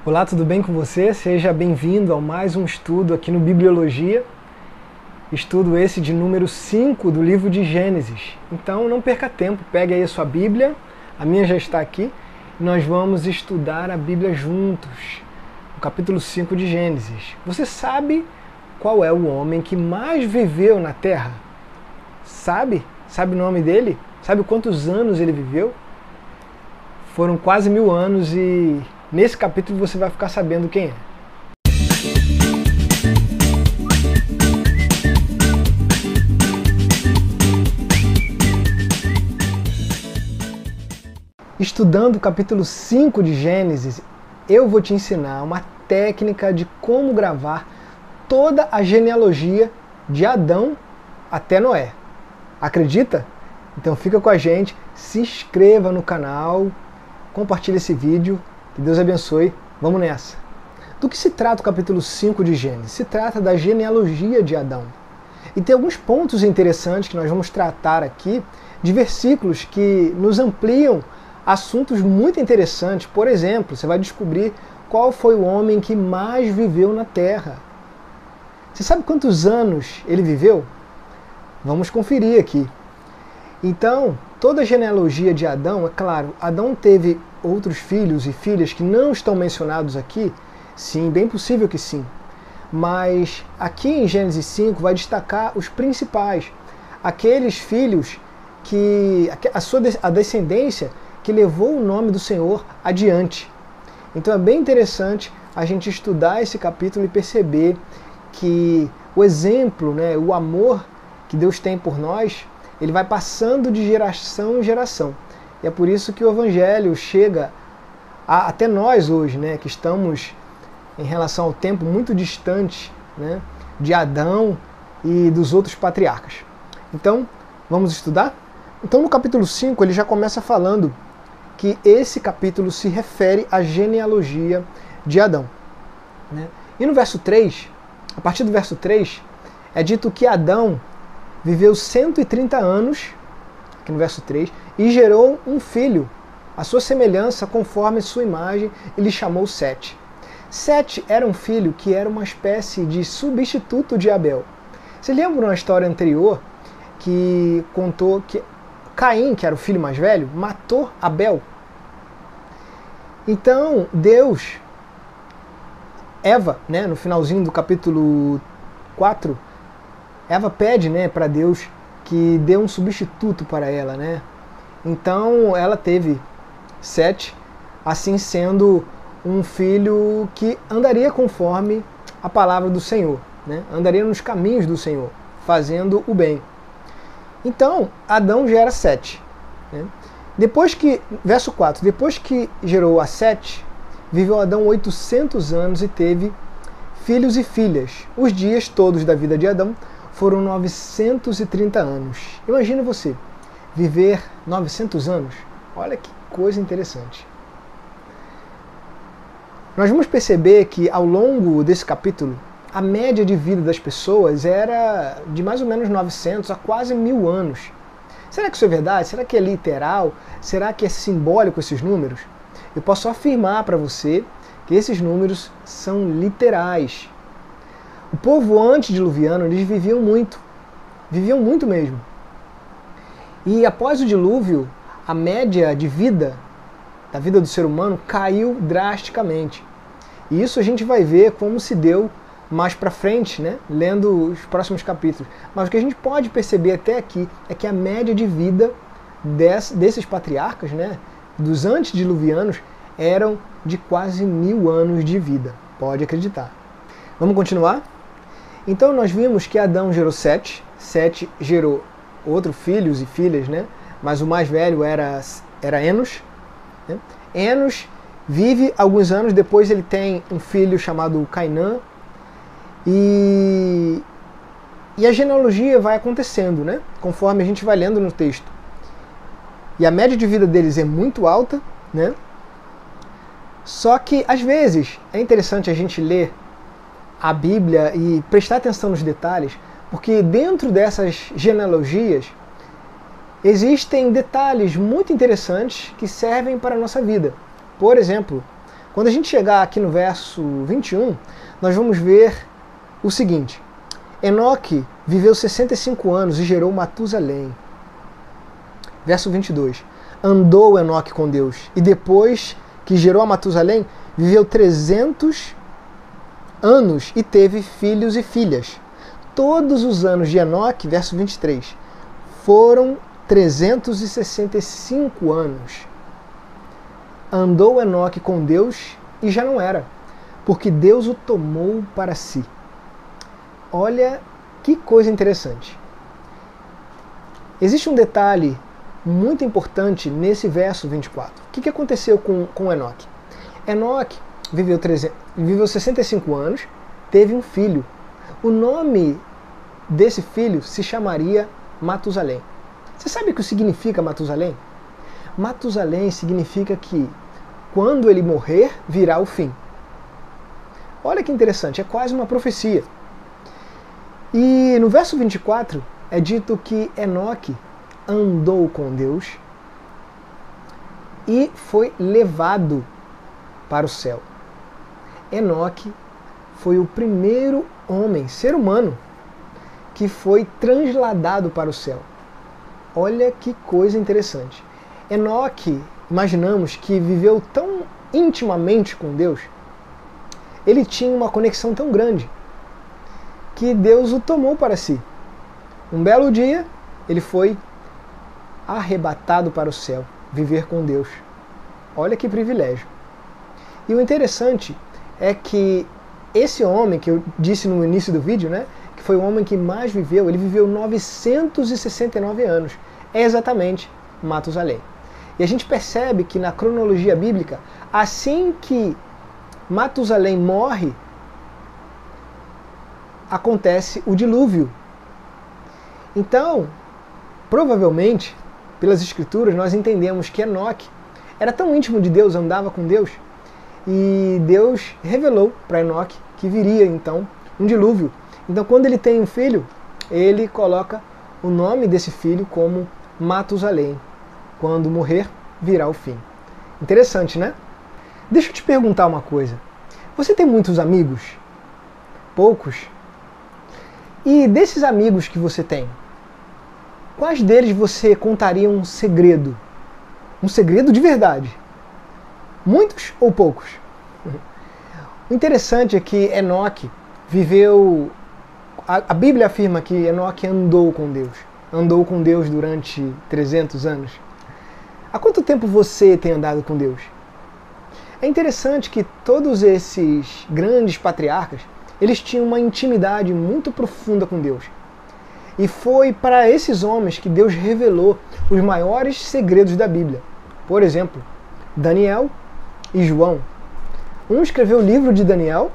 Olá, tudo bem com você? Seja bem-vindo a mais um estudo aqui no Bibliologia. Estudo esse de número 5 do livro de Gênesis. Então não perca tempo, pegue aí a sua Bíblia, a minha já está aqui, e nós vamos estudar a Bíblia juntos, o capítulo 5 de Gênesis. Você sabe qual é o homem que mais viveu na Terra? Sabe? Sabe o nome dele? Sabe quantos anos ele viveu? Foram quase 1000 anos e nesse capítulo você vai ficar sabendo quem é. Estudando o capítulo 5 de Gênesis, eu vou te ensinar uma técnica de como gravar toda a genealogia de Adão até Noé. Acredita? Então fica com a gente, se inscreva no canal, compartilhe esse vídeo. Que Deus abençoe. Vamos nessa. Do que se trata o capítulo 5 de Gênesis? Se trata da genealogia de Adão. E tem alguns pontos interessantes que nós vamos tratar aqui, de versículos que nos ampliam assuntos muito interessantes. Por exemplo, você vai descobrir qual foi o homem que mais viveu na Terra. Você sabe quantos anos ele viveu? Vamos conferir aqui. Então, toda a genealogia de Adão, é claro, Adão teve outros filhos e filhas que não estão mencionados aqui? Sim, bem possível que sim. Mas aqui em Gênesis 5 vai destacar os principais, aqueles filhos que a descendência que levou o nome do Senhor adiante. Então é bem interessante a gente estudar esse capítulo e perceber que o exemplo, o amor que Deus tem por nós, ele vai passando de geração em geração. E é por isso que o Evangelho chega até nós hoje, que estamos em relação ao tempo muito distante de Adão e dos outros patriarcas. Então, vamos estudar? Então, no capítulo 5, ele já começa falando que esse capítulo se refere à genealogia de Adão. E no verso 3, a partir do verso 3, é dito que Adão viveu 130 anos, aqui no verso 3, e gerou um filho, à sua semelhança, conforme sua imagem, e lhe chamou Sete. Sete era um filho que era uma espécie de substituto de Abel. Você lembra na história anterior que contou que Caim, que era o filho mais velho, matou Abel? Então, Eva, no finalzinho do capítulo 4, Eva pede para Deus que dê um substituto para ela. Então ela teve Sete, assim sendo um filho que andaria conforme a palavra do Senhor, andaria nos caminhos do Senhor, fazendo o bem. Então Adão gera Sete. Depois que, verso 4, depois que gerou a Sete, viveu Adão 800 anos e teve filhos e filhas. Os dias todos da vida de Adão foram 930 anos. Imagina você viver 900 anos. Olha que coisa interessante. Nós vamos perceber que ao longo desse capítulo, a média de vida das pessoas era de mais ou menos 900 a quase 1000 anos. Será que isso é verdade? Será que é literal? Será que é simbólico esses números? Eu posso afirmar para você que esses números são literais. O povo antediluviano, eles viviam muito mesmo. E após o dilúvio, a média de vida, da vida do ser humano, caiu drasticamente. E isso a gente vai ver como se deu mais para frente, lendo os próximos capítulos. Mas o que a gente pode perceber até aqui é que a média de vida desses patriarcas, dos antediluvianos, eram de quase 1000 anos de vida. Pode acreditar. Vamos continuar? Então nós vimos que Adão gerou Sete, Sete gerou outros filhos e filhas, mas o mais velho era Enos. Enos vive alguns anos, depois ele tem um filho chamado Cainã, e a genealogia vai acontecendo, conforme a gente vai lendo no texto. E a média de vida deles é muito alta, Só que, às vezes, é interessante a gente ler a Bíblia e prestar atenção nos detalhes, porque dentro dessas genealogias existem detalhes muito interessantes que servem para a nossa vida. Por exemplo, Quando a gente chegar aqui no verso 21, nós vamos ver o seguinte: Enoque viveu 65 anos e gerou Matusalém. Verso 22. Andou Enoque com Deus, e depois que gerou a Matusalém, viveu 300 anos e teve filhos e filhas. Todos os anos de Enoque, verso 23, foram 365 anos. Andou Enoque com Deus e já não era, porque Deus o tomou para si. Olha que coisa interessante. Existe um detalhe muito importante nesse verso 24. O que aconteceu com Enoque? Enoque viveu 65 anos, teve um filho. O nome desse filho se chamaria Matusalém. Você sabe o que significa Matusalém? Matusalém significa que quando ele morrer, virá o fim. Olha que interessante, é quase uma profecia. E no verso 24 é dito que Enoque andou com Deus e foi levado para o céu. Enoque foi o primeiro homem, ser humano, que foi transladado para o céu. Olha que coisa interessante. Enoque, imaginamos que viveu tão intimamente com Deus, ele tinha uma conexão tão grande, que Deus o tomou para si. Um belo dia, ele foi arrebatado para o céu, viver com Deus. Olha que privilégio. E o interessante é que esse homem, que eu disse no início do vídeo, né, que foi o homem que mais viveu, ele viveu 969 anos. É exatamente Matusalém. E a gente percebe que na cronologia bíblica, assim que Matusalém morre, acontece o dilúvio. Então, provavelmente, pelas escrituras, nós entendemos que Enoque era tão íntimo de Deus, andava com Deus, e Deus revelou para Enoque que viria então um dilúvio. Então, quando ele tem um filho, ele coloca o nome desse filho como Matusalém. Quando morrer, virá o fim. Interessante, né? Deixa eu te perguntar uma coisa. Você tem muitos amigos? Poucos? E desses amigos que você tem, quais deles você contaria um segredo? Um segredo de verdade? Muitos ou poucos? O interessante é que Enoque viveu... A Bíblia afirma que Enoque andou com Deus. Andou com Deus durante 300 anos. Há quanto tempo você tem andado com Deus? É interessante que todos esses grandes patriarcas, eles tinham uma intimidade muito profunda com Deus. E foi para esses homens que Deus revelou os maiores segredos da Bíblia. Por exemplo, Daniel e João. Um escreveu o livro de Daniel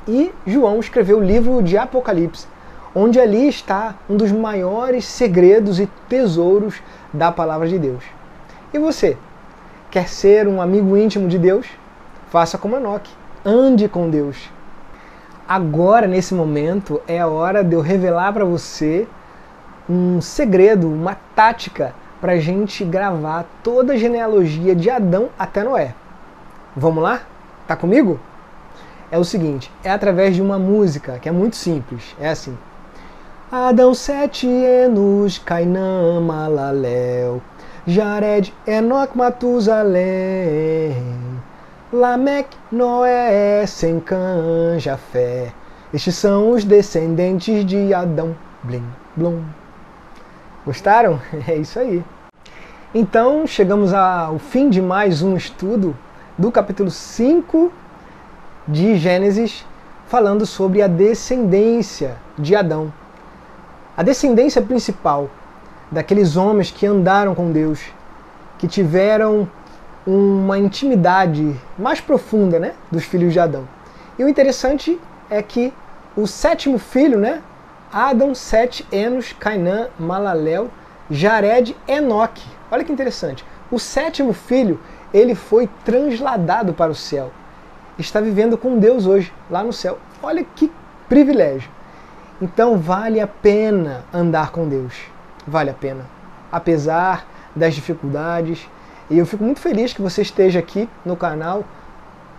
e João escreveu o livro de Apocalipse, onde ali está um dos maiores segredos e tesouros da palavra de Deus. E você? Quer ser um amigo íntimo de Deus? Faça como Enoque. Ande com Deus. Agora, nesse momento, é a hora de eu revelar para você um segredo, uma tática para a gente gravar toda a genealogia de Adão até Noé. Vamos lá? Tá comigo? É o seguinte, é através de uma música que é muito simples. É assim. Adão, 7 anos, Cainã, Malaléu, Jared, Enoque, Matusalém, Lameque, Noé, Sem, Cã, Jafé. Estes são os descendentes de Adão. Blim, blum. Gostaram? É isso aí. Então, chegamos ao fim de mais um estudo do capítulo 5 de Gênesis, falando sobre a descendência de Adão. A descendência principal daqueles homens que andaram com Deus, que tiveram uma intimidade mais profunda, né, dos filhos de Adão. E o interessante é que o 7º filho, né, Adão, 7, Enos, Cainã, Malaléu, Jared, Enoque. Olha que interessante. O 7º filho, ele foi transladado para o céu. Está vivendo com Deus hoje, lá no céu. Olha que privilégio. Então vale a pena andar com Deus. Vale a pena. Apesar das dificuldades. E eu fico muito feliz que você esteja aqui no canal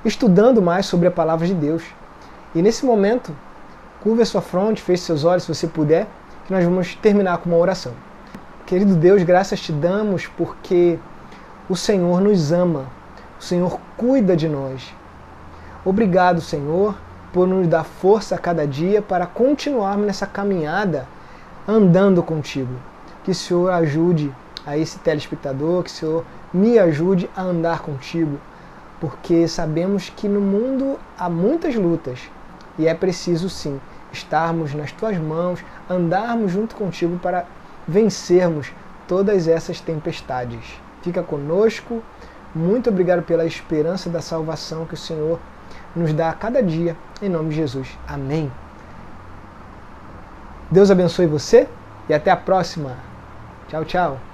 estudando mais sobre a palavra de Deus. E nesse momento, curva a sua fronte, feche seus olhos se você puder, que nós vamos terminar com uma oração. Querido Deus, graças te damos porque o Senhor nos ama, o Senhor cuida de nós. Obrigado, Senhor, por nos dar força a cada dia para continuarmos nessa caminhada andando contigo. Que o Senhor ajude a esse telespectador, que o Senhor me ajude a andar contigo, porque sabemos que no mundo há muitas lutas e é preciso sim estarmos nas tuas mãos, andarmos junto contigo para vencermos todas essas tempestades. Fica conosco, muito obrigado pela esperança da salvação que o Senhor nos dá a cada dia, em nome de Jesus. Amém. Deus abençoe você e até a próxima. Tchau, tchau.